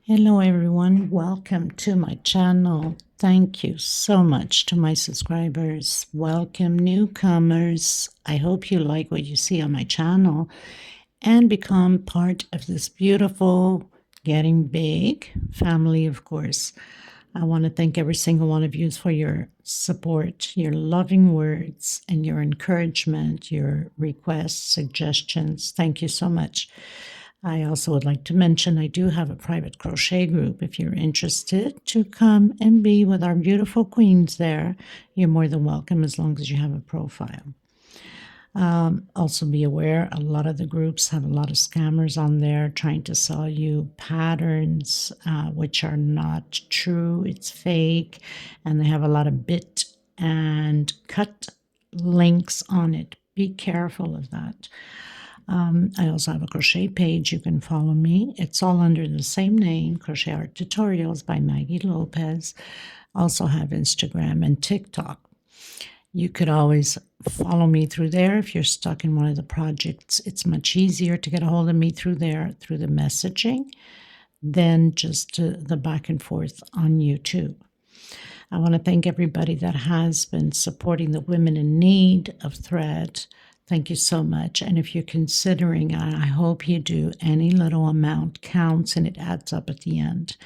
Hello everyone, welcome to my channel. Thank you so much to my subscribers. Welcome newcomers. I hope you like what you see on my channel and become part of this beautiful, getting big family, of course. I want to thank every single one of you for your support, your loving words, and your encouragement, your requests, suggestions. Thank you so much. I also would like to mention I do have a private crochet group. If you're interested to come and be with our beautiful queens there, you're more than welcome as long as you have a profile. Also be aware, a lot of the groups have a lot of scammers on there trying to sell you patterns, which are not true. It's fake, and they have a lot of bit and cut links on it. Be careful of that. I also have a crochet page. You can follow me. It's all under the same name, Crochet Art Tutorials by Maggie Lopez. Also have Instagram and TikTok. You could always follow me through there if you're stuck in one of the projects. It's much easier to get a hold of me through there, through the messaging, than just the back and forth on YouTube. I want to thank everybody that has been supporting the women in need of thread. Thank you so much. And if you're considering, I hope you do, any little amount counts and it adds up at the end.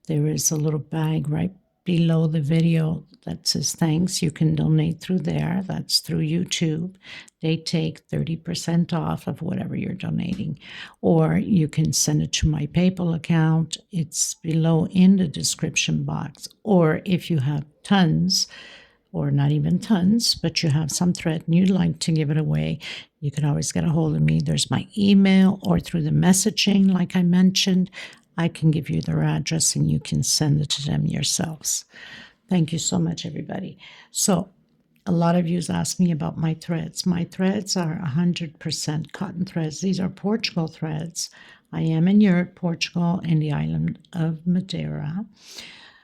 There is a little bag right below the video that says thanks. You can donate through there. That's through YouTube. They take 30% off of whatever you're donating. Or you can send it to my PayPal account. It's below in the description box. Or if you have tons, or not even tons, but you have some thread and you'd like to give it away, you can always get a hold of me. There's my email, or through the messaging, like I mentioned, I can give you their address and you can send it to them yourselves. Thank you so much, everybody. So a lot of you asked me about my threads. My threads are 100% cotton threads. These are Portugal threads. I am in Europe, Portugal, and the island of Madeira.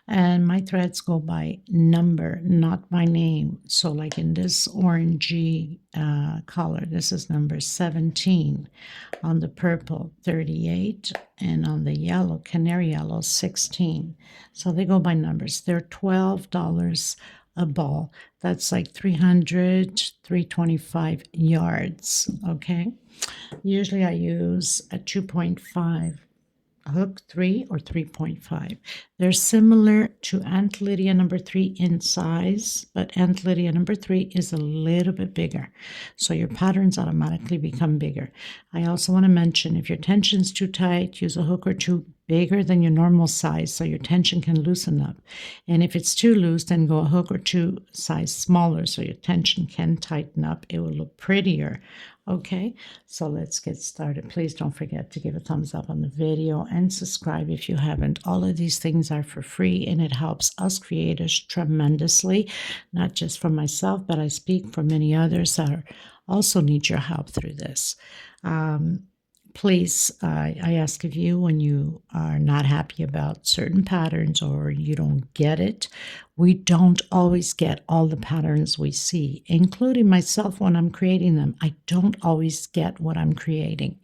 And my threads go by number, not by name. So like in this orangey color, this is number 17. On the purple, 38. And on the yellow, canary yellow, 16. So they go by numbers. They're $12 a ball. That's like 325 yards, okay? Usually I use a 2.5 hook 3 or 3.5. They're similar to Aunt Lydia number 3 in size, but Aunt Lydia number 3 is a little bit bigger. So your patterns automatically become bigger. I also want to mention, if your tension's too tight, use a hook or two bigger than your normal size so your tension can loosen up. And if it's too loose, then go a hook or two size smaller so your tension can tighten up. It will look prettier. Okay, so let's get started. Please don't forget to give a thumbs up on the video and subscribe if you haven't. All of these things are for free and it helps us creators tremendously, not just for myself, but I speak for many others that also need your help through this. Please, I ask of you, when you are not happy about certain patterns or you don't get it, we don't always get all the patterns we see, including myself when I'm creating them. I don't always get what I'm creating.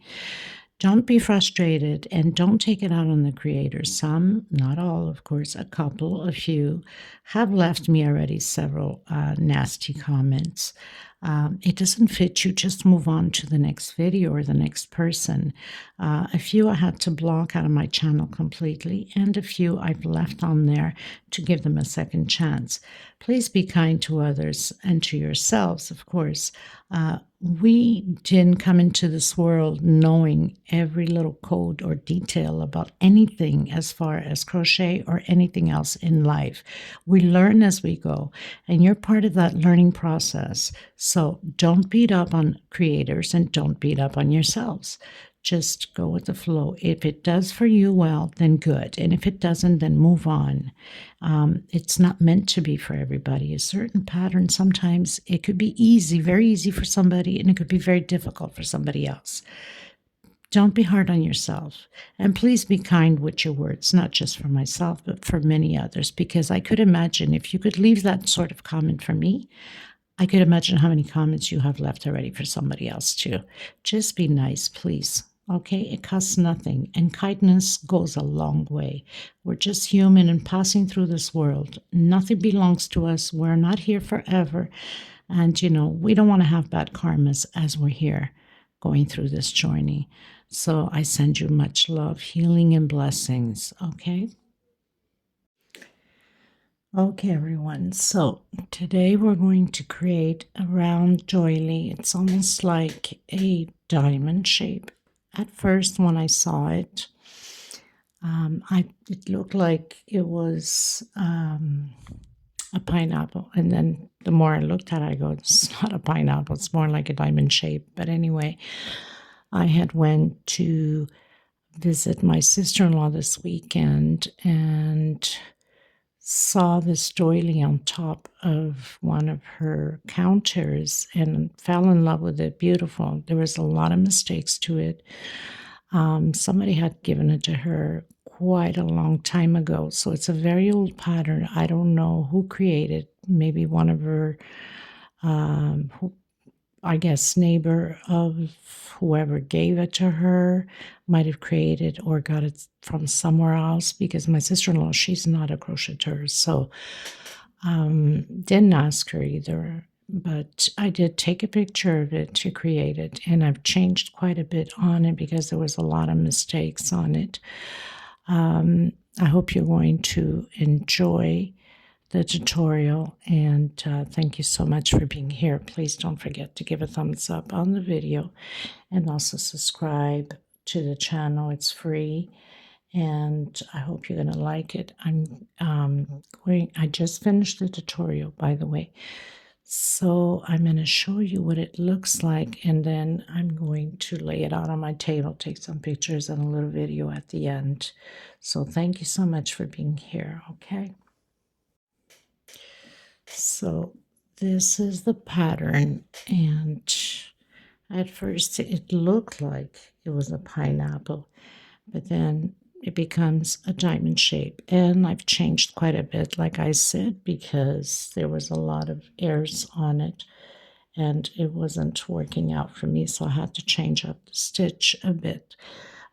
Don't be frustrated and don't take it out on the creators. Some, not all, of course, a couple, a few, have left me already several nasty comments. It doesn't fit you, just move on to the next video or the next person. A few I had to block out of my channel completely, and a few I've left on there to give them a second chance. Please be kind to others and to yourselves, of course. We didn't come into this world knowing every little code or detail about anything as far as crochet or anything else in life. We learn as we go, and you're part of that learning process. So don't beat up on creators and don't beat up on yourselves. Just go with the flow. If it does for you, well, then good. And if it doesn't, then move on. It's not meant to be for everybody. A certain pattern, sometimes it could be easy, very easy for somebody, and it could be very difficult for somebody else. Don't be hard on yourself. And please be kind with your words, not just for myself, but for many others, because I could imagine if you could leave that sort of comment for me, I could imagine how many comments you have left already for somebody else too. Just be nice, please. Okay, it costs nothing, and kindness goes a long way. We're just human and passing through this world. Nothing belongs to us. We're not here forever. And, we don't want to have bad karmas as we're here going through this journey. So I send you much love, healing, and blessings. Okay? Okay, everyone. So today we're going to create a round doily. It's almost like a diamond shape. At first, when I saw it, it looked like it was a pineapple. And then the more I looked at it, I go, it's not a pineapple. It's more like a diamond shape. But anyway, I had went to visit my sister-in-law this weekend and saw this doily on top of one of her counters and fell in love with it. Beautiful. There was a lot of mistakes to it. Somebody had given it to her quite a long time ago, so it's a very old pattern. I don't know who created. Maybe one of her, I guess, neighbor of whoever gave it to her might have created or got it from somewhere else, because my sister-in-law, she's not a crocheter, so didn't ask her either. But I did take a picture of it to create it, and I've changed quite a bit on it because there was a lot of mistakes on it. I hope you're going to enjoy the tutorial, and thank you so much for being here. Please don't forget to give a thumbs up on the video and also subscribe to the channel. It's free, and I hope you're going to like it. I just finished the tutorial, by the way, so I'm going to show you what it looks like, and then I'm going to lay it out on my table, take some pictures and a little video at the end. So thank you so much for being here. Okay, so this is the pattern, and at first it looked like it was a pineapple, but then it becomes a diamond shape. And I've changed quite a bit, like I said, because there was a lot of errors on it and it wasn't working out for me, so I had to change up the stitch a bit.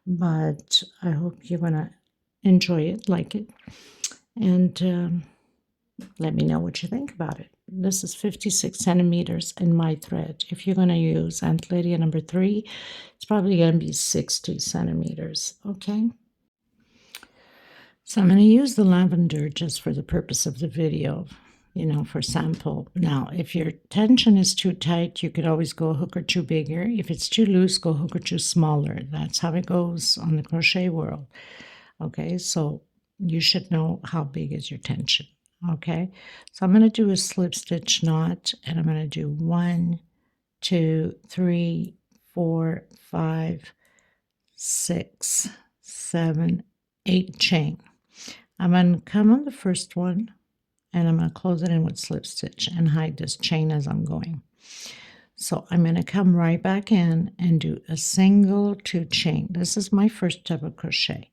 But I hope you're gonna enjoy it, like it, and let me know what you think about it. This is 56 centimeters in my thread. If you're going to use Aunt Lydia number 3, it's probably going to be 60 centimeters, okay? So I'm going to use the lavender just for the purpose of the video, for sample. Now, if your tension is too tight, you could always go a hook or two bigger. If it's too loose, go a hook or two smaller. That's how it goes on the crochet world. Okay, so you should know how big is your tension. Okay, so I'm going to do a slip stitch knot, and I'm going to do 1, 2, 3, 4, 5, 6, 7, 8 chain. I'm going to come on the first one, and I'm going to close it in with slip stitch and hide this chain as I'm going. So I'm going to come right back in and do a single 2 chain. This is my first double crochet.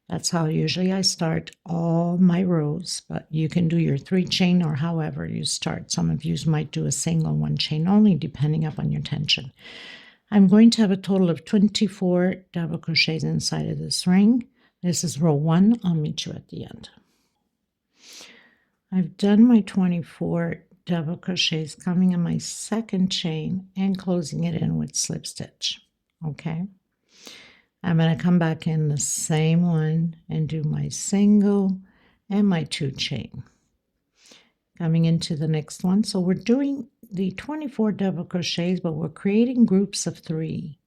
That's how usually I start all my rows, but you can do your 3 chain or however you start. Some of you might do a single 1 chain only, depending upon your tension. I'm going to have a total of 24 double crochets inside of this ring. This is row 1. I'll meet you at the end. I've done my 24 double crochets, coming in my second chain and closing it in with slip stitch. Okay. I'm going to come back in the same one and do my single and my 2 chain. Coming into the next one. So we're doing the 24 double crochets, but we're creating groups of 3.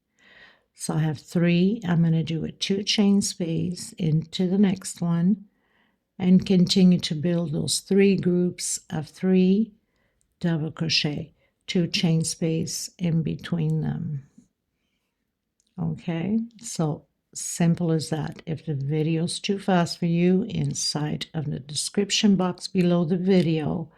So I have 3. I'm going to do a 2 chain space into the next one and continue to build those 3 groups of 3 double crochet, 2 chain space in between them. Okay, so simple as that. If the video's too fast for you, inside of the description box below the video,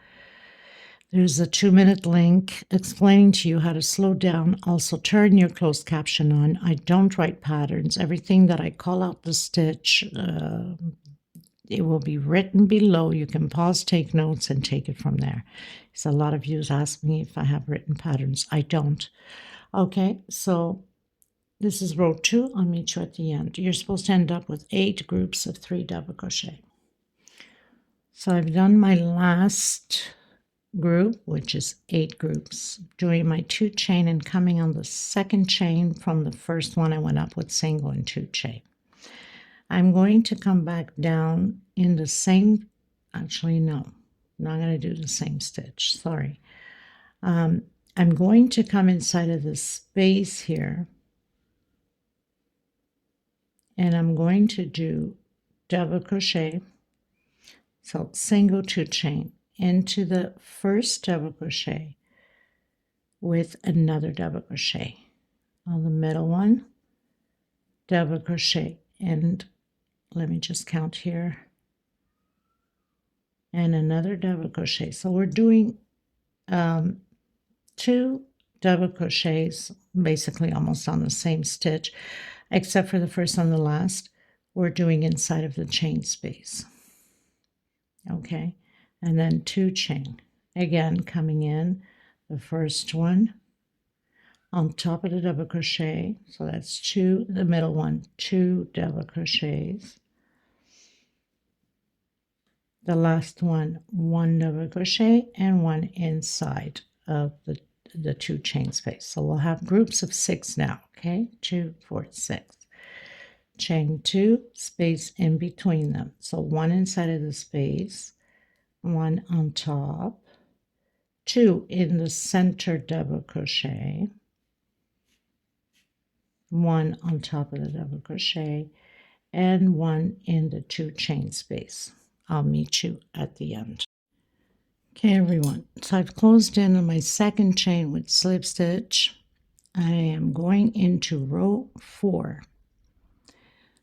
there's a 2-minute link explaining to you how to slow down. Also, turn your closed caption on. I don't write patterns. Everything that I call out the stitch, it will be written below. You can pause, take notes, and take it from there. So a lot of you ask me if I have written patterns. I don't. Okay, so This is row 2. I'll meet you at the end. You're supposed to end up with 8 groups of 3 double crochet. So I've done my last group, which is 8 groups, doing my 2 chain and coming on the second chain from the first one I went up with single and 2 chain. I'm going to come back down in the same, actually no, I'm not going to do the same stitch, sorry. I'm going to come inside of the space here, and I'm going to do double crochet, so single 2 chain into the first double crochet with another double crochet on the middle one, double crochet, and let me just count here, and another double crochet. So we're doing 2 double crochets basically almost on the same stitch, except for the first and the last we're doing inside of the chain space. Okay, and then 2 chain, again coming in the first one on top of the double crochet, so that's 2, the middle one, 2 double crochets, the last one, 1 double crochet, and 1 inside of the 2 chain space. So we'll have groups of 6 now. Okay, 2, 4, 6, chain 2, space in between them, so 1 inside of the space, 1 on top, 2 in the center double crochet, 1 on top of the double crochet, and 1 in the 2 chain space. I'll meet you at the end. Okay, everyone, so I've closed in on my second chain with slip stitch. I am going into row 4.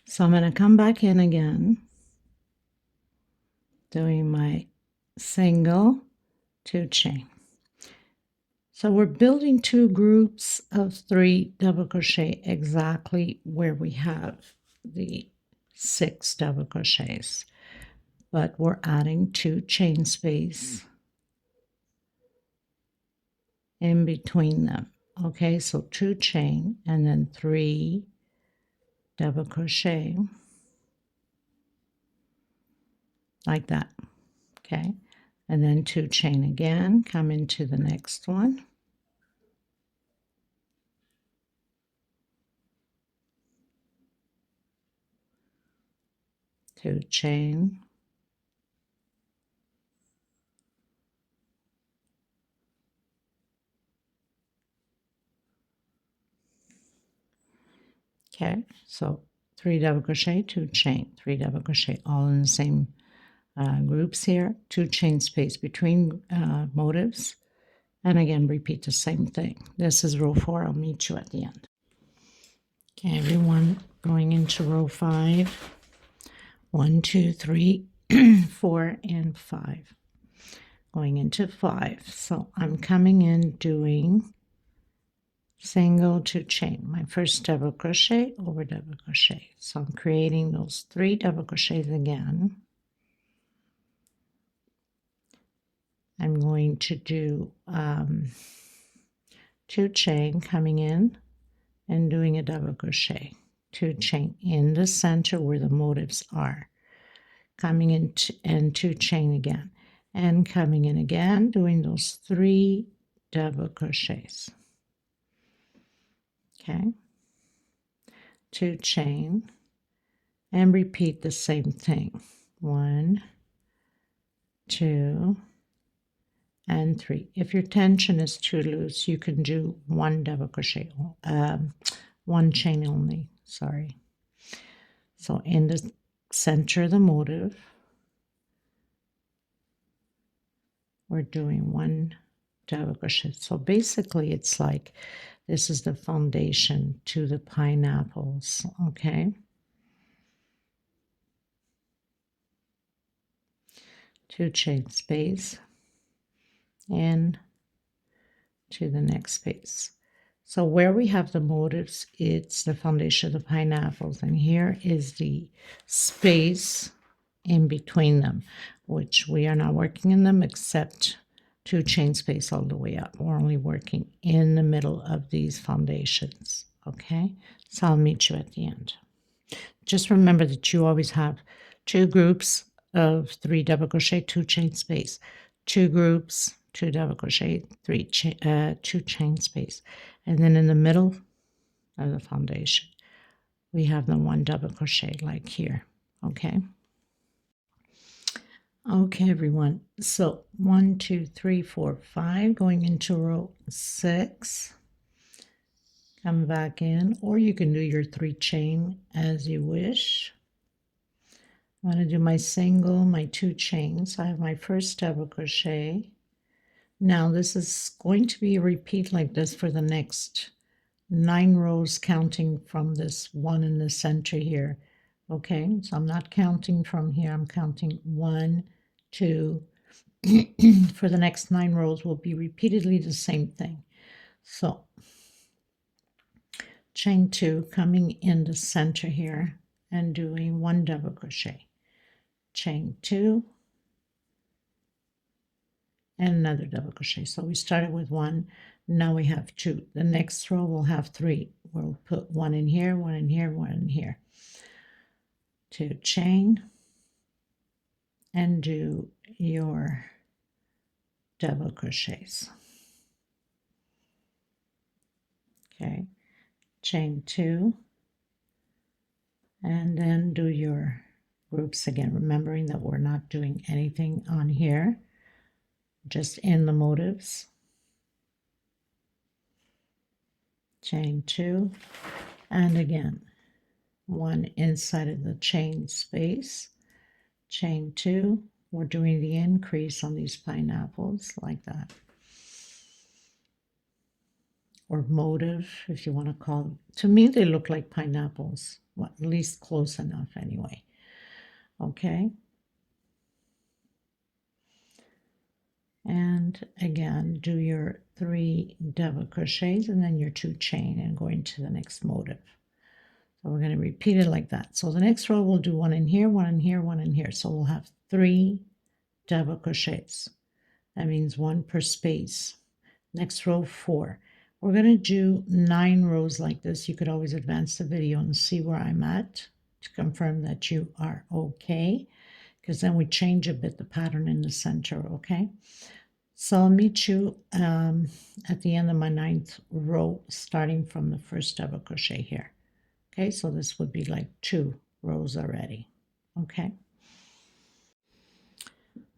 So I'm going to come back in again, doing my single 2 chain. So we're building 2 groups of 3 double crochet exactly where we have the 6 double crochets, but we're adding 2 chain space in between them. Okay, so 2 chain and then 3 double crochet like that. Okay, and then 2 chain again, come into the next one, 2 chain, okay, so 3 double crochet, 2 chain, 3 double crochet, all in the same groups here, 2 chain space between motifs, and again repeat the same thing. This is row 4. I'll meet you at the end. Okay, everyone, going into row 5. 1, 2, 3, 4, and 5. Going into 5. So I'm coming in doing single 2 chain, my first double crochet over double crochet. So I'm creating those 3 double crochets again. I'm going to do 2 chain, coming in and doing a double crochet, 2 chain in the center where the motifs are, coming in and 2 chain again, and coming in again, doing those 3 double crochets. Okay, 2 chain, and repeat the same thing. 1, 2, and 3. If your tension is too loose, you can do 1 double crochet, 1 chain only, sorry. So in the center of the motif, we're doing 1 double crochet. So basically it's like this is the foundation to the pineapples, okay? 2 chain space and to the next space. So where we have the motifs, it's the foundation of the pineapples, and here is the space in between them, which we are not working in them except 2 chain space all the way up. We're only working in the middle of these foundations. Okay, so I'll meet you at the end. Just remember that you always have 2 groups of 3 double crochet, 2 chain space, 2 groups, 2 double crochet, 2 chain space, and then in the middle of the foundation we have the 1 double crochet like here. Okay. Okay, everyone. So 1, 2, 3, 4, 5, going into row 6. Come back in, or you can do your 3 chain as you wish. I'm going to do my single, my 2 chains. I have my first double crochet. Now this is going to be a repeat like this for the next 9 rows, counting from this one in the center here. Okay, so I'm not counting from here, I'm counting 1, 2. For the next 9 rows will be repeatedly the same thing. So chain 2, coming in the center here and doing 1 double crochet, chain 2, and another double crochet. So we started with 1, now we have 2. The next row will have 3. We'll put 1 in here, 1 in here, 1 in here. 2 chain and do your double crochets. Okay, chain 2 and then do your groups again, remembering that we're not doing anything on here, just in the motives. Chain 2 and again 1 inside of the chain space, chain 2. We're doing the increase on these pineapples like that, or motive if you want to call them. To me they look like pineapples, well, at least close enough anyway. Okay, and again do your 3 double crochets and then your 2 chain and go into the next motive. So we're going to repeat it like that. So the next row we'll do 1 in here, 1 in here, 1 in here. So we'll have 3 double crochets. That means 1 per space. Next row 4. We're going to do 9 rows like this. You could always advance the video and see where I'm at to confirm that you are okay, because then we change a bit the pattern in the center. Okay, so I'll meet you at the end of my 9th row, starting from the first double crochet here. Okay, so this would be like 2 rows already. Okay.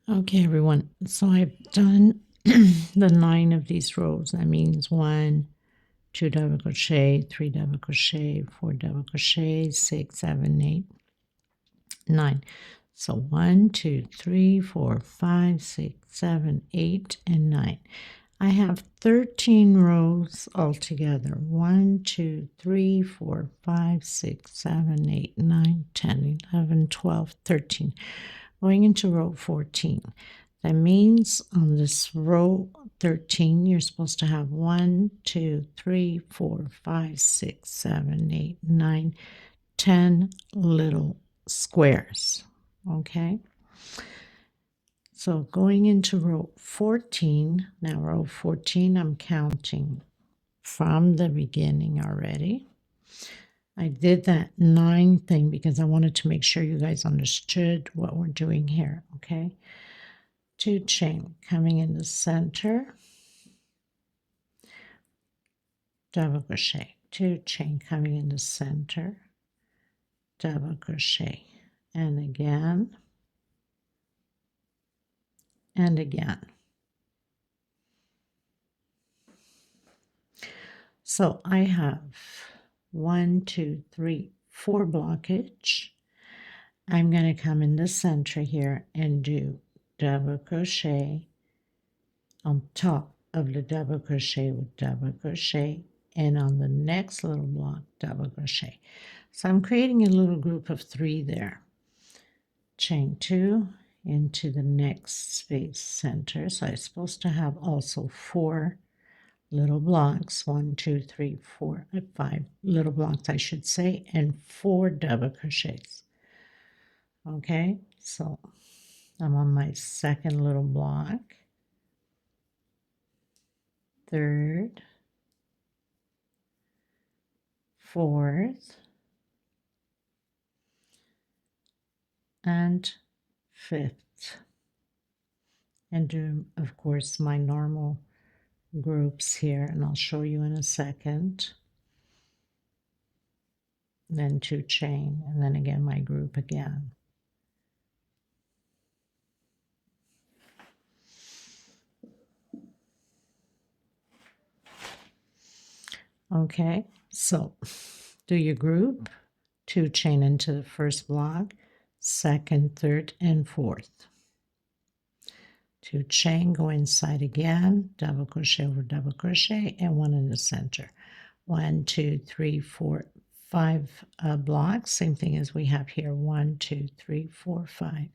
Okay, everyone. So I've done the 9 of these rows. That means 1, 2 double crochet, 3 double crochet, 4 double crochet, 6, 7, 8, 9. So 1, 2, 3, 4, 5, 6, 7, 8, and 9. I have 13 rows altogether. 1, 2, 3, 4, 5, 6, 7, 8, 9, 10, 11, 12, 13. Going into row 14. That means on this row 13, you're supposed to have 1, 2, 3, 4, 5, 6, 7, 8, 9, 10 little squares. Okay. So going into row 14, now row 14, I'm counting from the beginning already. I did that 9 thing because I wanted to make sure you guys understood what we're doing here, okay? 2 chain coming in the center, double crochet, 2 chain coming in the center, double crochet, and again, and again. So I have 1, 2, 3, 4 blockage. I'm going to come in the center here and do double crochet on top of the double crochet with double crochet, and on the next little block double crochet. So I'm creating a little group of 3 there. Chain 2 into the next space center. So I'm supposed to have also 4 little blocks, 1, 2, 3, 4, 5 little blocks I should say, and 4 double crochets. Okay, so I'm on my second little block, third, 4th, and 5th, and do, of course, my normal groups here, and I'll show you in a second. Then 2 chain, and then again my group again. Okay, so do your group, 2 chain into the first block, 2nd, 3rd, and 4th. 2 chain, go inside again, double crochet over double crochet, and 1 in the center. 1, 2, 3, 4, 5 blocks, same thing as we have here. 1, 2, 3, 4, 5.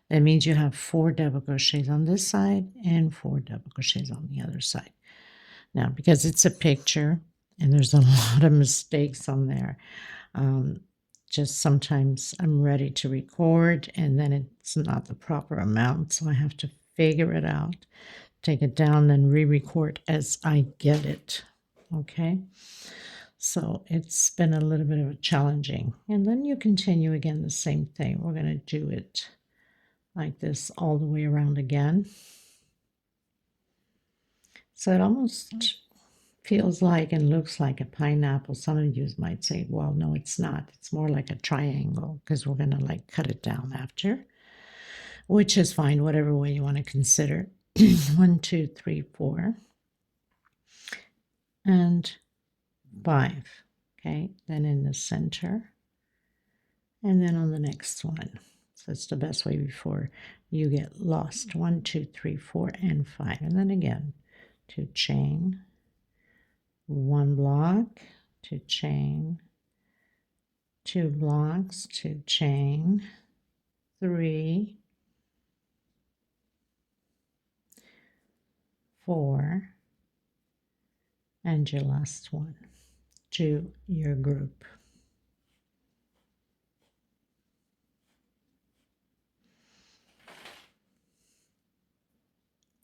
That means you have 4 double crochets on this side and 4 double crochets on the other side. Now, because it's a picture and there's a lot of mistakes on there, just sometimes I'm ready to record and then it's not the proper amount, so I have to figure it out, take it down, and re-record as I get it. Okay, so it's been a little bit of a challenging. And then you continue again the same thing. We're going to do it like this all the way around again. So it almost feels like and looks like a pineapple. Some of you might say, well, no, it's not. It's more like a triangle because we're going to like cut it down after, which is fine, whatever way you want to consider. 1, 2, 3, 4, and 5. Okay, then in the center, and then on the next one. So it's the best way before you get lost. 1, 2, 3, 4, and 5, and then again 2 chain, 1 block, 2 chain, 2 blocks, 2 chain, 3, 4, and your last one to your group.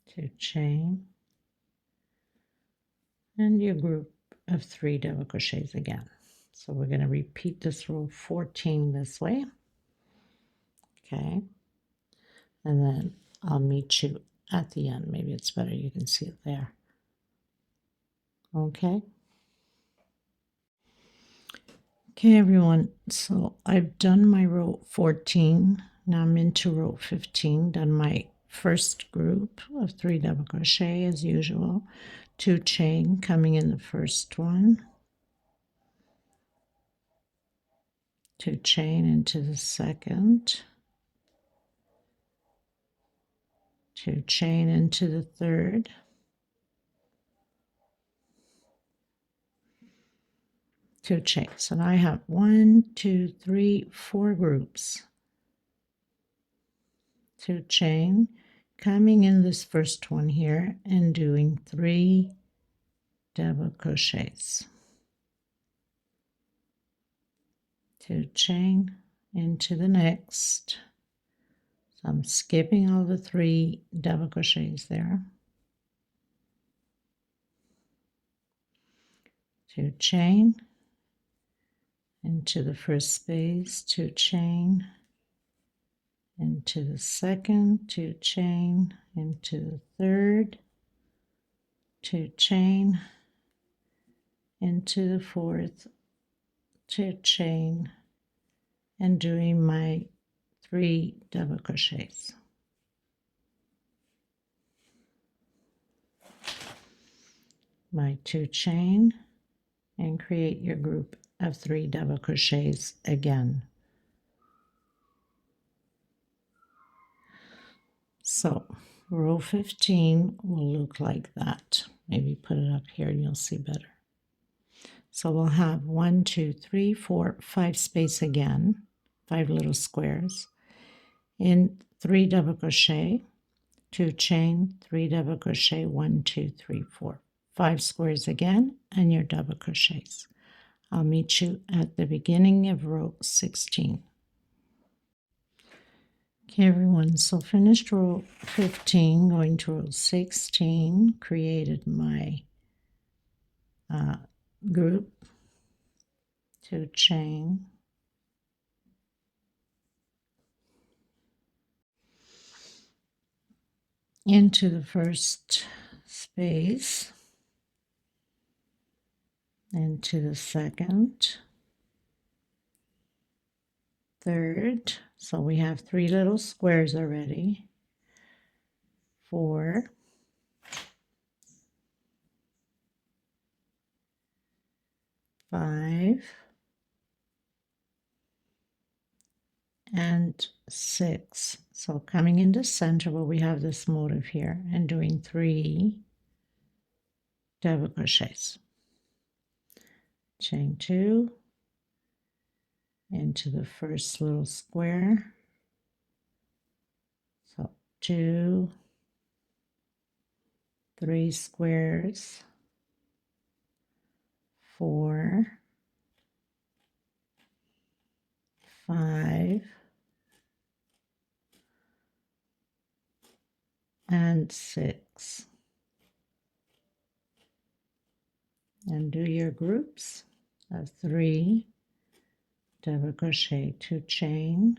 Two chain, and your group of 3 double crochets again. So we're going to repeat this row 14 this way. Okay, and then I'll meet you at the end. Maybe it's better you can see it there. Okay. Okay, everyone, so I've done my row 14. Now I'm into row 15, done my first group of 3 double crochet as usual, 2 chain coming in the first one, 2 chain into the second, 2 chain into the third, 2 chains, and I have 1, 2, 3, 4 groups. 2 chain, coming in this first one here and doing 3 double crochets. 2 chain into the next. So I'm skipping all the 3 double crochets there. 2 chain into the first space, 2 chain into the second, 2 chain into the third, 2 chain into the fourth, 2 chain, and doing my 3 double crochets. My 2 chain, and create your group of 3 double crochets again. So row 15 will look like that. Maybe put it up here and you'll see better. So we'll have 1, 2, 3, 4, 5 space again, 5 little squares, in 3 double crochet, 2 chain, 3 double crochet, 1, 2, 3, 4, 5 squares again, and your double crochets. I'll meet you at the beginning of row 16. Okay, everyone, so finished row 15, going to row 16, created my group, 2 chain, into the first space, into the second, third, so we have 3 little squares already, 4, 5, and 6. So coming into center where we have this motif here and doing 3 double crochets, chain 2 into the first little square, so 2, 3 squares, 4, 5, and 6, and do your groups of 3 double crochet, 2 chain,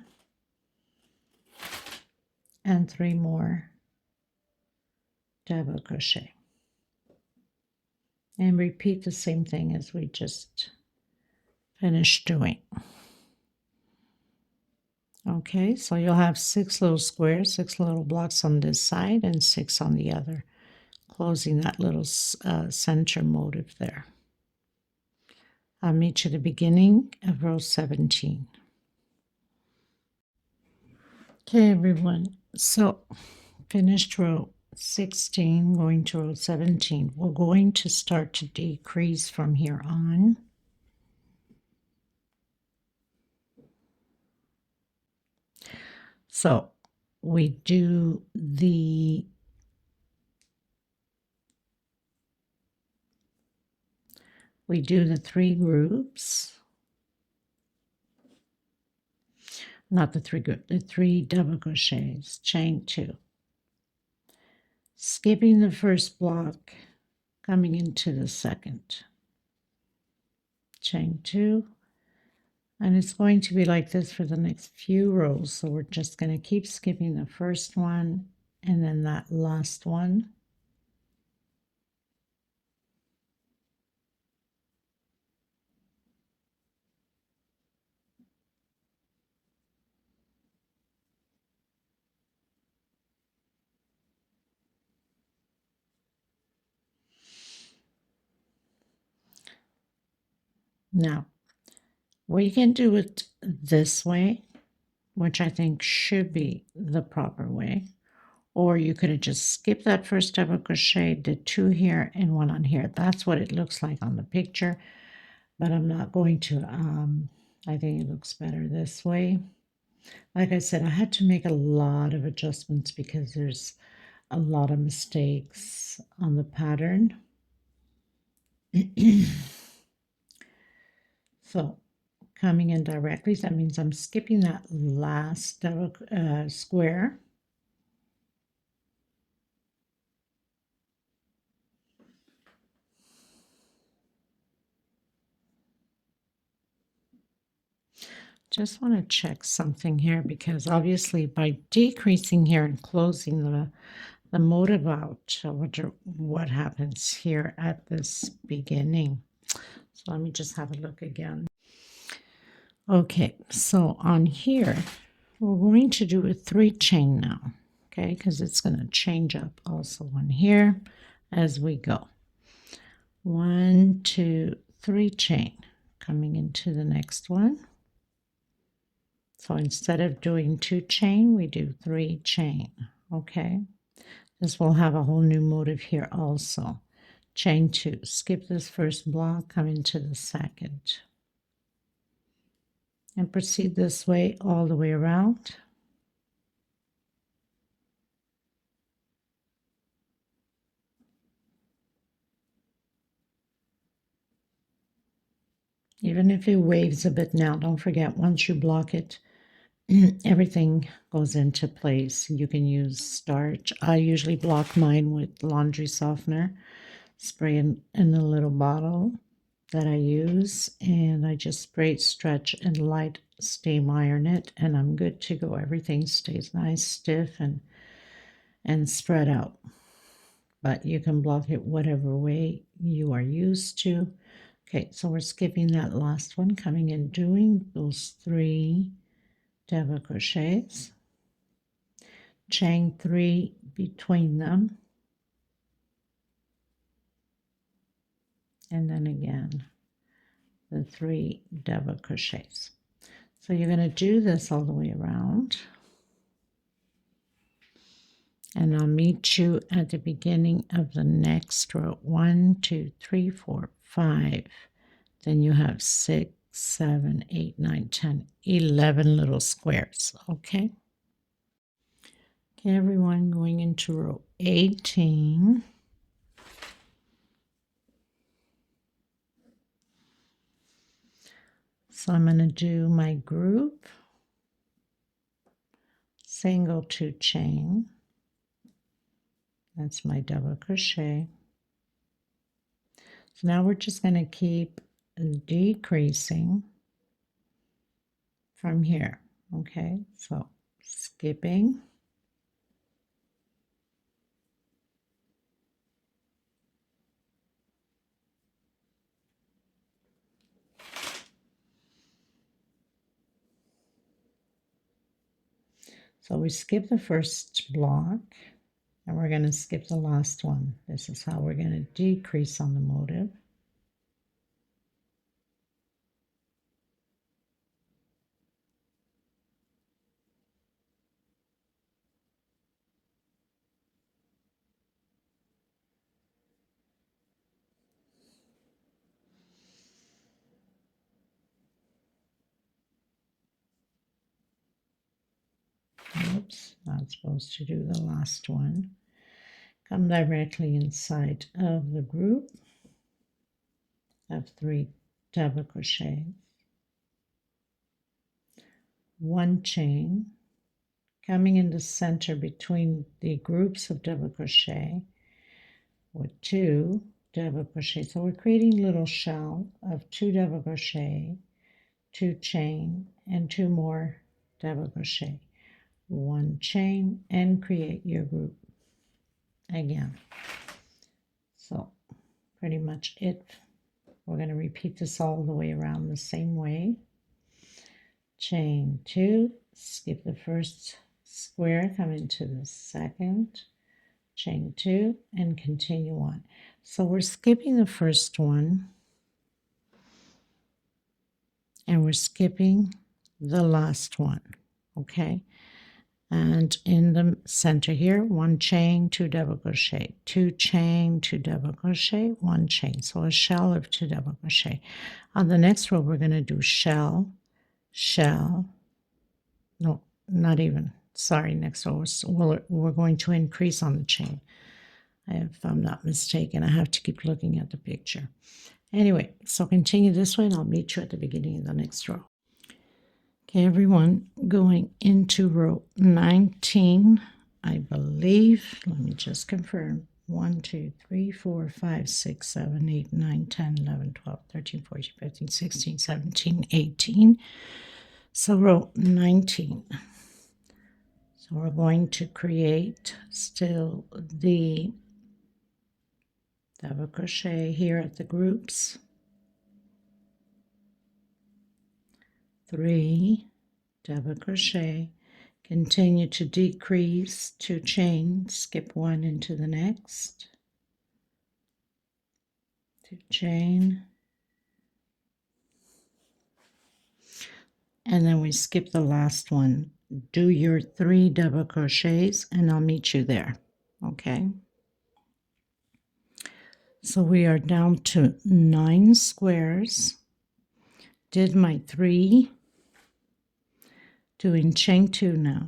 and 3 more double crochet, and repeat the same thing as we just finished doing. Okay, so you'll have 6 little squares, 6 little blocks on this side and 6 on the other, closing that little center motif there. I'll meet you at the beginning of row 17. Okay, everyone, so finished row 16, going to row 17. We're going to start to decrease from here on. So we do the we do the 3 groups, not the 3 groups, the 3 double crochets, chain 2, skipping the first block, coming into the second, chain 2, and it's going to be like this for the next few rows. So we're just going to keep skipping the first one and then that last one. Now, we can do it this way, which I think should be the proper way. Or you could have just skipped that first double crochet, did 2 here and 1 on here. That's what it looks like on the picture, but I'm not going to. I think it looks better this way. Like I said, I had to make a lot of adjustments because there's a lot of mistakes on the pattern. So coming in directly, that means I'm skipping that last double square. Just want to check something here because obviously by decreasing here and closing the motif out, I wonder what happens here at this beginning. So let me just have a look again. Okay, so on here, we're going to do a 3 chain now, okay, because it's going to change up also on here as we go. 1, 2, 3 chain, coming into the next one. So instead of doing 2 chain, we do 3 chain, okay? This will have a whole new motif here also. Chain 2, skip this first block, come into the second. And proceed this way all the way around. Even if it waves a bit now, don't forget, once you block it, everything goes into place. You can use starch. I usually block mine with laundry softener, spray in a little bottle, that I use, and I just spray, stretch, and light steam iron it, and I'm good to go. Everything stays nice, stiff, and spread out. But you can block it whatever way you are used to. Okay, so we're skipping that last one, coming in, doing those 3 double crochets, chain 3 between them, and then again the 3 double crochets. So you're going to do this all the way around, and I'll meet you at the beginning of the next row. 1, 2, 3, 4, 5. Then you have 6, 7, 8, 9, 10, 11 little squares. Okay, everyone, going into row 18. So I'm going to do my group, single 2 chain. That's my double crochet. So now we're just going to keep decreasing from here. Okay, so skipping. So we skip the first block, and we're going to skip the last one. This is how we're going to decrease on the motif. Oops, not supposed to do the last one. Come directly inside of the group of 3 double crochets, 1 chain, coming in the center between the groups of double crochet with 2 double crochet. So we're creating a little shell of 2 double crochet, 2 chain, and 2 more double crochet, 1 chain, and create your group again. So pretty much it. We're going to repeat this all the way around the same way. Chain 2, skip the first square, come into the second, chain 2, and continue on. So we're skipping the first one, and we're skipping the last one. Okay, and in the center here, 1 chain, 2 double crochet, 2 chain, 2 double crochet, 1 chain. So a shell of 2 double crochet. On the next row, we're going to do shell, shell, no, not even, sorry, next row, we're going to increase on the chain. If I'm not mistaken, I have to keep looking at the picture. Anyway, so continue this way, and I'll meet you at the beginning of the next row. Okay, everyone, going into row 19, I believe, let me just confirm, 1, 2, 3, 4, 5, 6, 7, 8, 9, 10, 11, 12, 13, 14, 15, 16, 17, 18. So row 19. So we're going to create still the double crochet here at the groups. 3 double crochet, continue to decrease, 2 chain, skip 1 into the next, 2 chain, and then we skip the last one. Do your 3 double crochets, and I'll meet you there. Okay, so we are down to 9 squares. Did my 3, doing chain 2 now,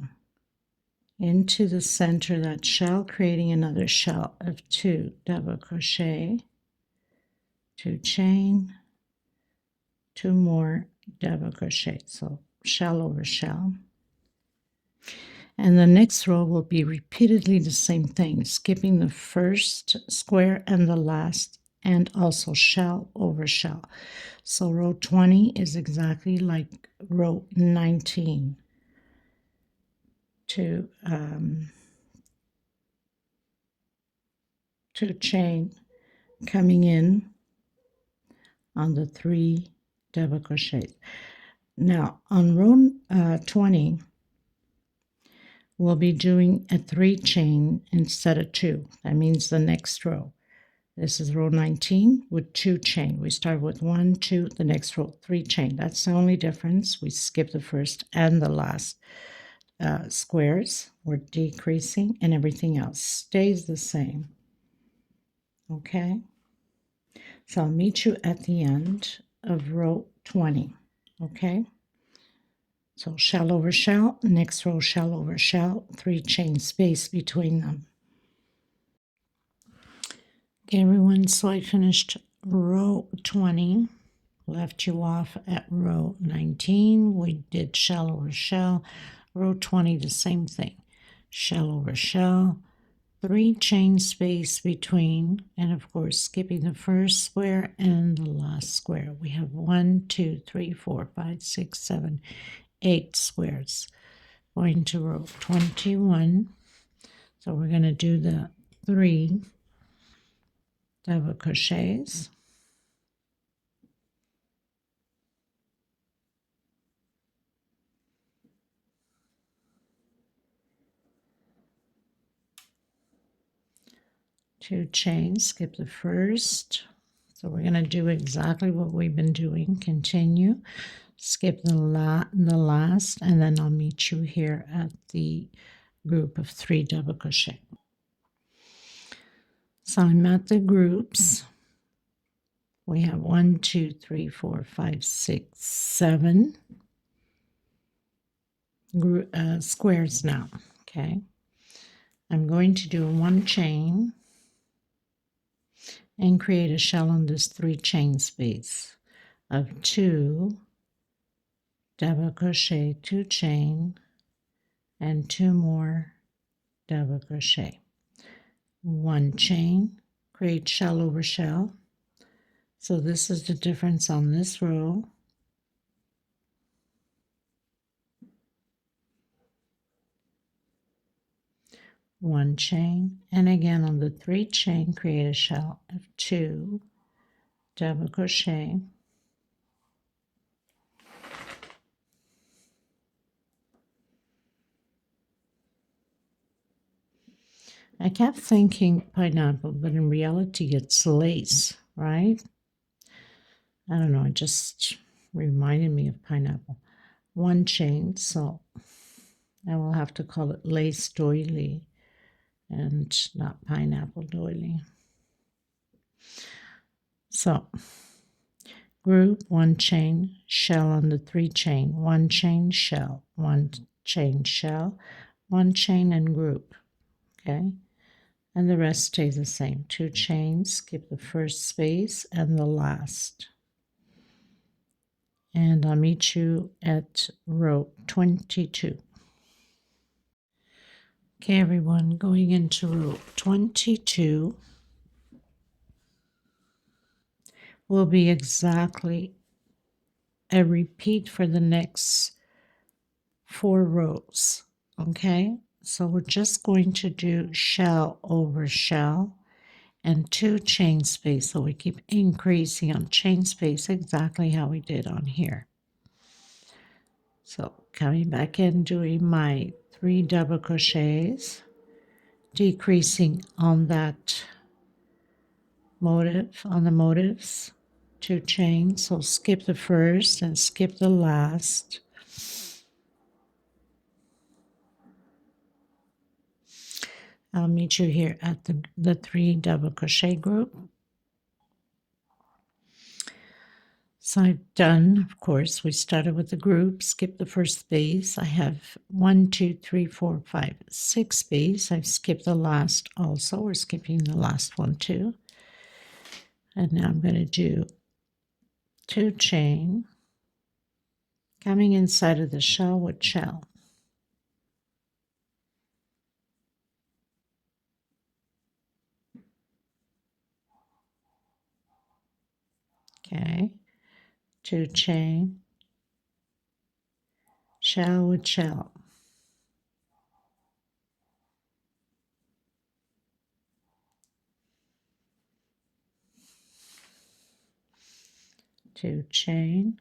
into the center of that shell, creating another shell of 2 double crochet, 2 chain, 2 more double crochet, so shell over shell. And the next row will be repeatedly the same thing, skipping the first square and the last, and also shell over shell. So row 20 is exactly like row 19. Two chain coming in on the 3 double crochets. Now on row 20, we'll be doing a 3 chain instead of 2. That means the next row. This is row 19 with 2 chain. We start with 1, 2, the next row 3 chain. That's the only difference. We skip the first and the last squares. We're decreasing, and everything else stays the same. Okay, so I'll meet you at the end of row 20. Okay, so shell over shell, next row shell over shell, 3 chain space between them. Okay, everyone, so I finished row 20, left you off at row 19. We did shell over shell. Row 20, the same thing. Shell over shell, 3 chain space between, and of course, skipping the first square and the last square. We have 1, 2, 3, 4, 5, 6, 7, 8 squares. Going to row 21. So we're going to do the 3 double crochets. Two chains, skip the first. So we're going to do exactly what we've been doing. Continue, skip the last, and then I'll meet you here at the group of 3 double crochet. So I'm at the groups. We have 1, 2, 3, 4, 5, 6, 7 squares now. Okay, I'm going to do 1 chain and create a shell on this 3 chain space of 2 double crochet, 2 chain, and 2 more double crochet. 1 chain, create shell over shell. So this is the difference on this row. One chain, and again on the 3 chain, create a shell of 2 double crochet. I kept thinking pineapple, but in reality it's lace, right? I don't know, it just reminded me of pineapple. 1 chain, so I will have to call it lace doily and not pineapple doily. So group, 1 chain, shell on the 3 chain, 1 chain, shell, 1 chain, shell, 1 chain, and group. Okay, and the rest stays the same. 2 chains, skip the first space and the last. And I'll meet you at row 22. Okay, everyone, going into row 22 will be exactly a repeat for the next 4 rows. Okay, so we're just going to do shell over shell and 2 chain space. So we keep increasing on chain space exactly how we did on here. So coming back in, doing my 3 double crochets, decreasing on that motif, on the motifs, 2 chains. So skip the first and skip the last. I'll meet you here at the 3 double crochet group. So I've done, of course, we started with the group, skip the first space. I have 1, 2, 3, 4, 5, 6 space. I've skipped the last also. We're skipping the last one too. And now I'm going to do 2 chain, coming inside of the shell with shell. Okay, 2 chain, shell with shell, 2 chain,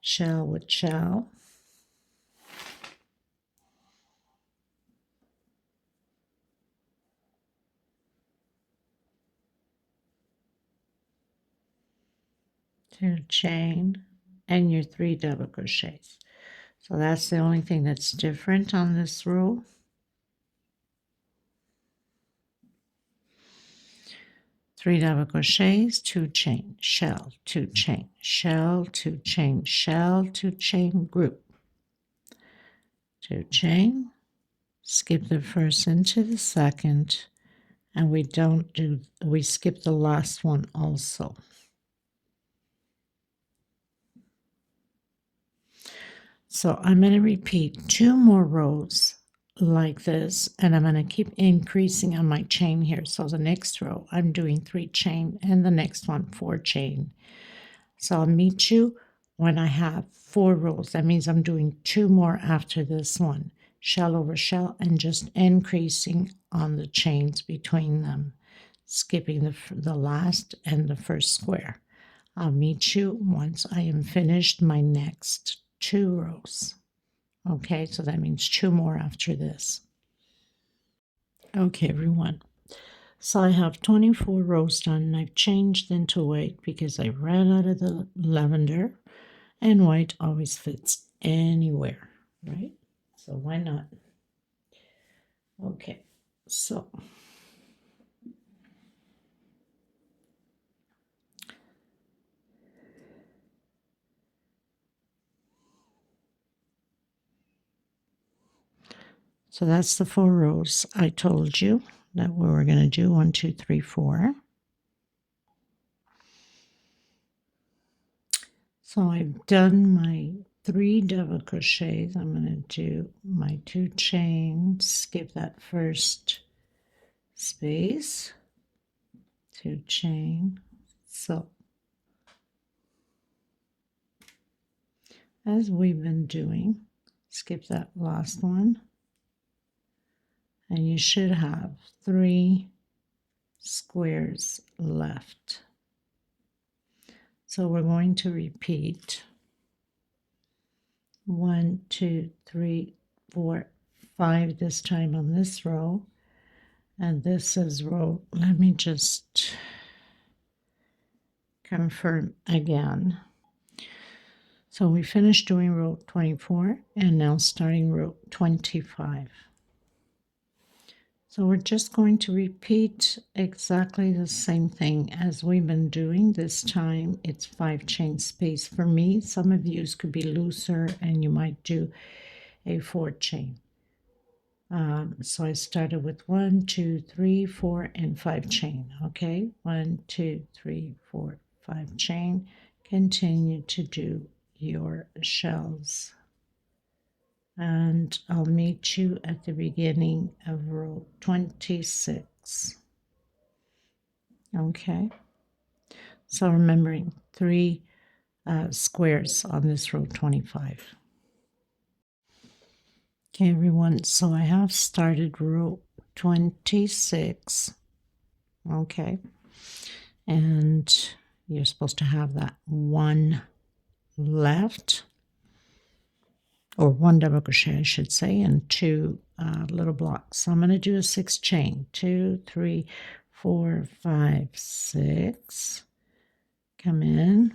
shell with shell, 2 chain, and your 3 double crochets. So that's the only thing that's different on this row. 3 double crochets, 2 chain, shell, 2 chain, shell, 2 chain, shell, 2 chain, group, 2 chain, skip the first into the second, and we skip the last one also. So I'm going to repeat 2 more rows like this, and I'm going to keep increasing on my chain here. So the next row I'm doing 3 chain, and the next one 4 chain. So I'll meet you when I have 4 rows. That means I'm doing 2 more after this one, shell over shell, and just increasing on the chains between them, skipping the last and the first square. I'll meet you once I am finished my next 2 rows. Okay, so that means 2 more after this. Okay, everyone. So I have 24 rows done, and I've changed into white because I ran out of the lavender, and white always fits anywhere, right? So why not? Okay, so that's the 4 rows I told you that we were going to do. 1, 2, 3, 4. So I've done my 3 double crochets. I'm going to do my 2 chains, skip that first space, 2 chain. So as we've been doing, skip that last one, and you should have 3 squares left. So we're going to repeat 1, 2, 3, 4, 5 this time on this row, and this is row, let me just confirm again. So we finished doing row 24, and now starting row 25. So we're just going to repeat exactly the same thing as we've been doing. This time it's 5 chain space for me. Some of you could be looser and you might do a 4 chain. So I started with 1, 2, 3, 4, and 5 chain. Okay, 1, 2, 3, 4, 5 chain. Continue to do your shells. And I'll meet you at the beginning of row 26. Okay, so remembering 3 squares on this row 25. Okay, everyone, so I have started row 26. Okay, and you're supposed to have that 1 left, or 1 double crochet I should say, and 2 little blocks. So I'm going to do a 6 chain, 2, 3, 4, 5, 6, come in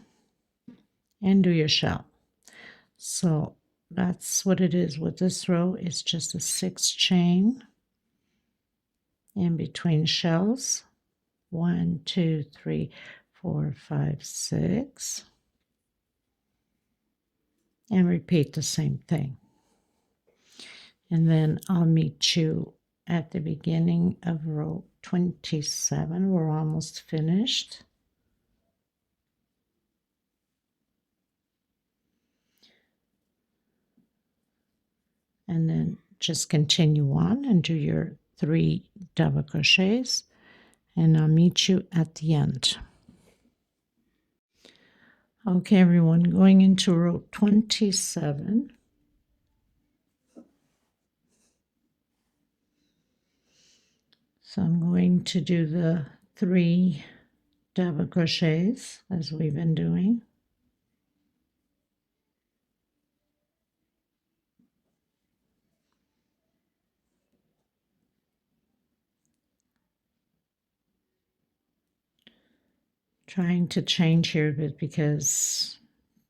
and do your shell. So that's what it is with this row. It's just a 6 chain in between shells, 1, 2, 3, 4, 5, 6, and repeat the same thing. And then I'll meet you at the beginning of row 27. We're almost finished. And then just continue on and do your 3 double crochets, and I'll meet you at the end. Okay, everyone, going into row 27. So I'm going to do the 3 double crochets as we've been doing. Trying to change here a bit because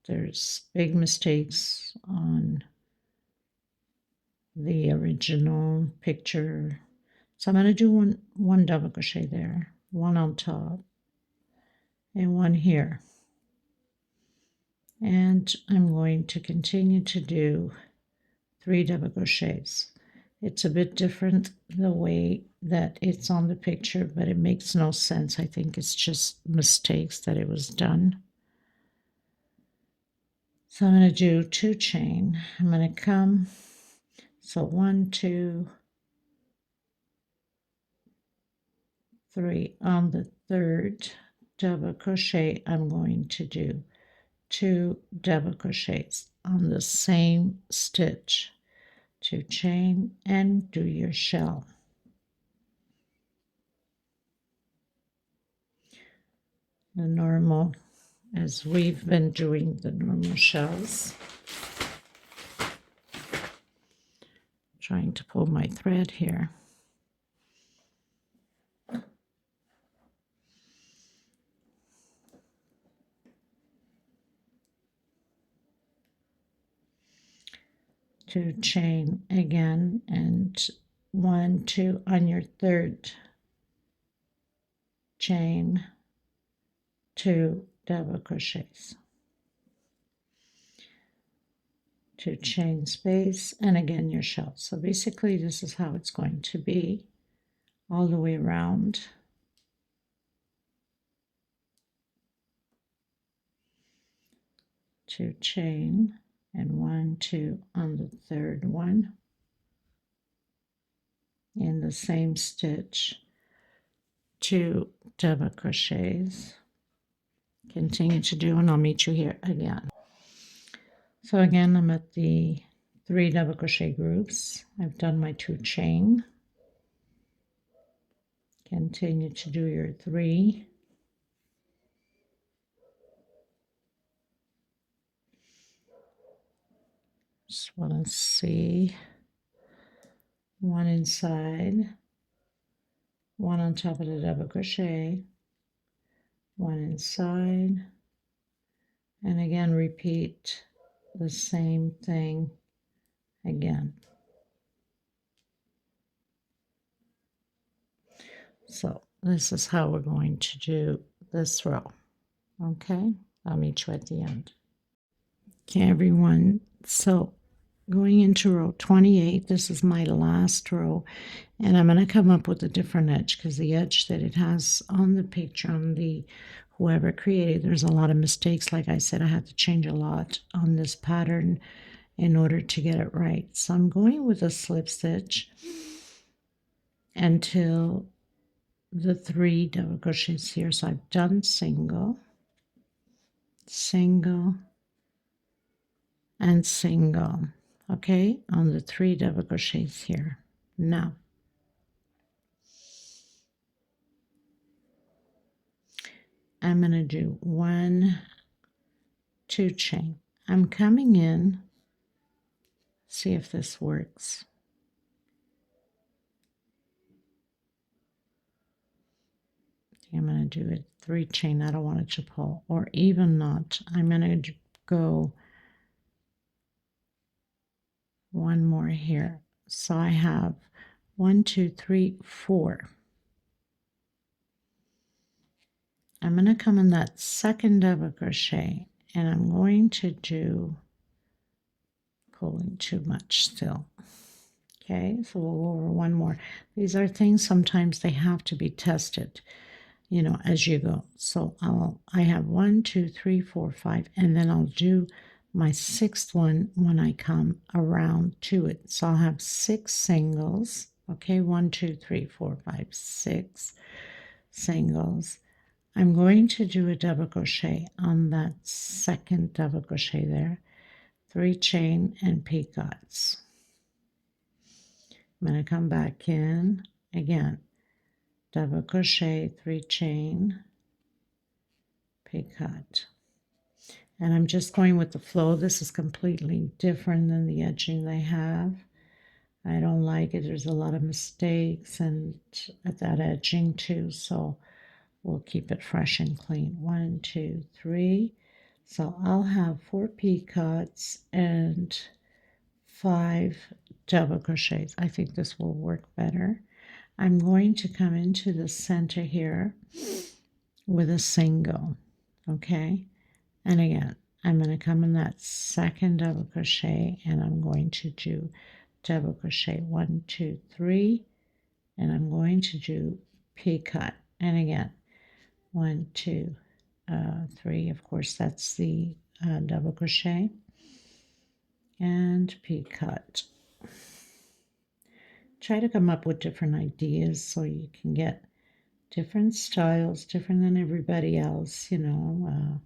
there's big mistakes on the original picture. So I'm going to do one double crochet there, one on top and one here. And I'm going to continue to do 3 double crochets. It's a bit different the way that it's on the picture, but it makes no sense. I think it's just mistakes that it was done. So I'm going to do 2 chain. I'm going to come, so 1, 2, 3. On the 3rd double crochet, I'm going to do 2 double crochets on the same stitch. 2 chain and do your shell. The normal, as we've been doing the normal shells. Trying to pull my thread here. To chain again, and 1, 2 on your 3rd chain, 2 double crochets, 2 chain space, and again your shell. So basically this is how it's going to be all the way around. Two chain and 1, 2 on the 3rd one in the same stitch, 2 double crochets. Continue to do, and I'll meet you here again. So again, I'm at the 3 double crochet groups. I've done my 2 chain. Continue to do your 3. Just want to see 1 inside, 1 on top of the double crochet, 1 inside, and again repeat the same thing again. So this is how we're going to do this row. Okay, I'll meet you at the end. Okay, everyone, so going into row 28, this is my last row, and I'm going to come up with a different edge because the edge that it has on the picture, on the whoever created, there's a lot of mistakes. Like I said, I had to change a lot on this pattern in order to get it right. So I'm going with a slip stitch until the 3 double crochets here. So I've done single, single, and single, okay, on the 3 double crochets here. Now I'm going to do 1, 2 chain. I'm coming in, see if this works. I'm going to do it 3 chain. I don't want it to pull, or even not. I'm going to go 1 more here. So I have 1, 2, 3, 4. I'm going to come in that 2nd double crochet, and I'm going to do, pulling too much still. Okay, so we'll go over 1 more. These are things sometimes they have to be tested, you know, as you go. So I have 1, 2, 3, 4, 5, and then I'll do my 6th one when I come around to it. So I'll have 6 singles. Okay, 1, 2, 3, 4, 5, 6 singles. I'm going to do a double crochet on that second double crochet there, 3 chain and picots. I'm going to come back in again, double crochet, 3 chain, picot. And I'm just going with the flow. This is completely different than the edging they have. I don't like it. There's a lot of mistakes and at that edging too, so we'll keep it fresh and clean. 1, 2, 3. So I'll have 4 picots and 5 double crochets. I think this will work better. I'm going to come into the center here with a single, okay? And again, I'm going to come in that second double crochet and I'm going to do double crochet 1, 2, 3, and I'm going to do picot. And again, 1, 2, 3. Of course, that's the double crochet and picot. Try to come up with different ideas so you can get different styles, different than everybody else. You know,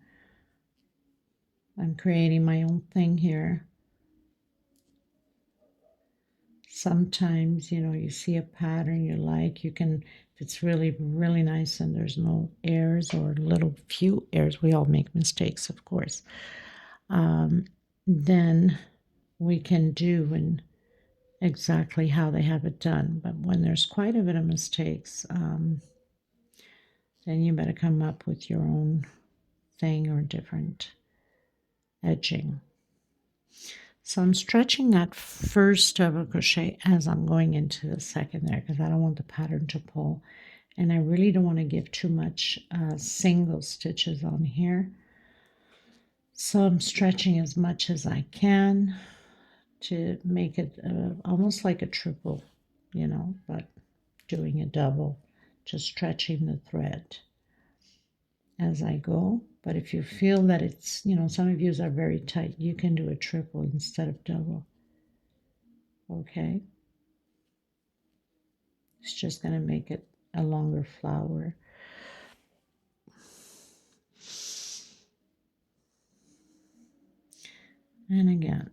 I'm creating my own thing here. Sometimes, you know, you see a pattern you like, you can, if it's really, really nice and there's no errors or little few errors, we all make mistakes, of course, then we can do and exactly how they have it done. But when there's quite a bit of mistakes, then you better come up with your own thing or different edging. So I'm stretching that first double crochet as I'm going into the second there because I don't want the pattern to pull, and I really don't want to give too much single stitches on here. So I'm stretching as much as I can to make it almost like a triple, you know, but doing a double, just stretching the thread as I go. But if you feel that it's, you know, some of you are very tight, you can do a triple instead of double. Okay, it's just going to make it a longer flower. And again,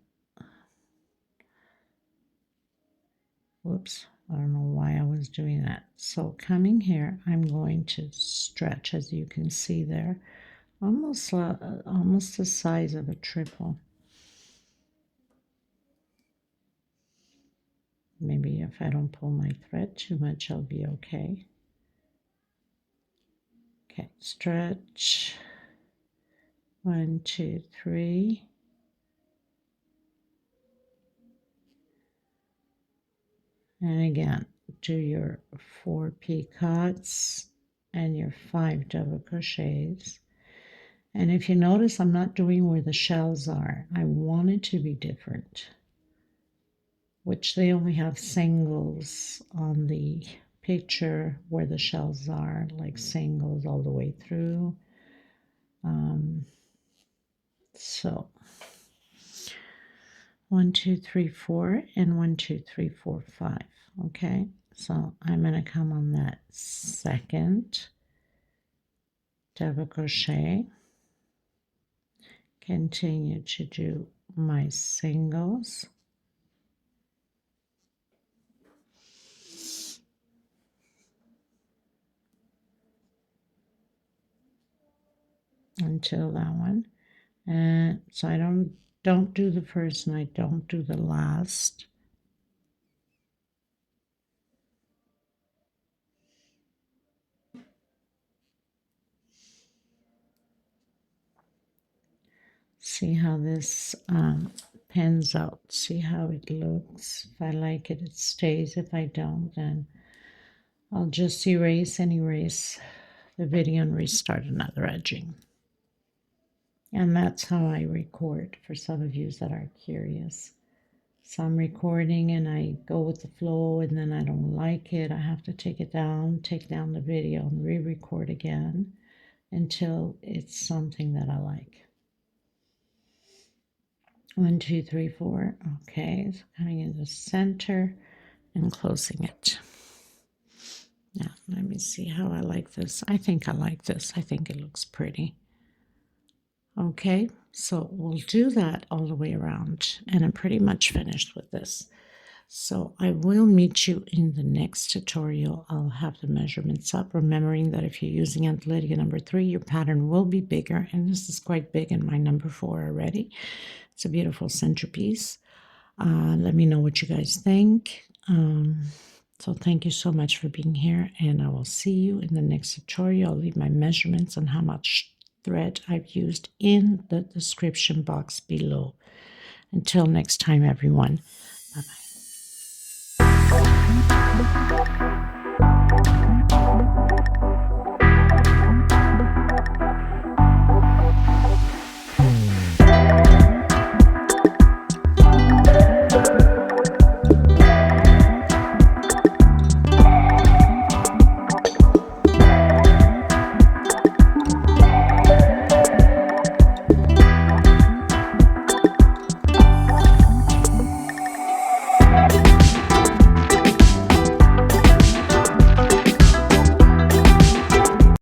whoops, I don't know why I was doing that. So coming here, I'm going to stretch, as you can see there, almost the size of a triple. Maybe if I don't pull my thread too much, I'll be okay. Okay, stretch. 1, 2, 3. And again, do your 4 picots and your 5 double crochets. And if you notice, I'm not doing where the shells are. I want it to be different, which they only have singles on the picture where the shells are, like singles all the way through. So 1, 2, 3, 4, and 1, 2, 3, 4, 5. Okay, so I'm going to come on that second double crochet, continue to do my singles, until that one. And so I don't do the first and I don't do the last. See how this pans out. See how it looks. If I like it, it stays. If I don't, then I'll just erase the video and restart another edging. And that's how I record, for some of you that are curious. So I'm recording and I go with the flow, and then I don't like it. I have to take down the video and re-record again until it's something that I like. 1, 2, 3, 4. Okay, so coming in the center and closing it. Now, let me see how I like this. I think I like this. I think it looks pretty. Okay, so we'll do that all the way around, and I'm pretty much finished with this. So I will meet you in the next tutorial. I'll have the measurements up, remembering that if you're using Aunt Lydia number 3, your pattern will be bigger, and this is quite big in my number 4 already. It's a beautiful centerpiece. Let me know what you guys think. So thank you so much for being here, and I will see you in the next tutorial. I'll leave my measurements on how much thread I've used in the description box below. Until next time, everyone. Bye-bye.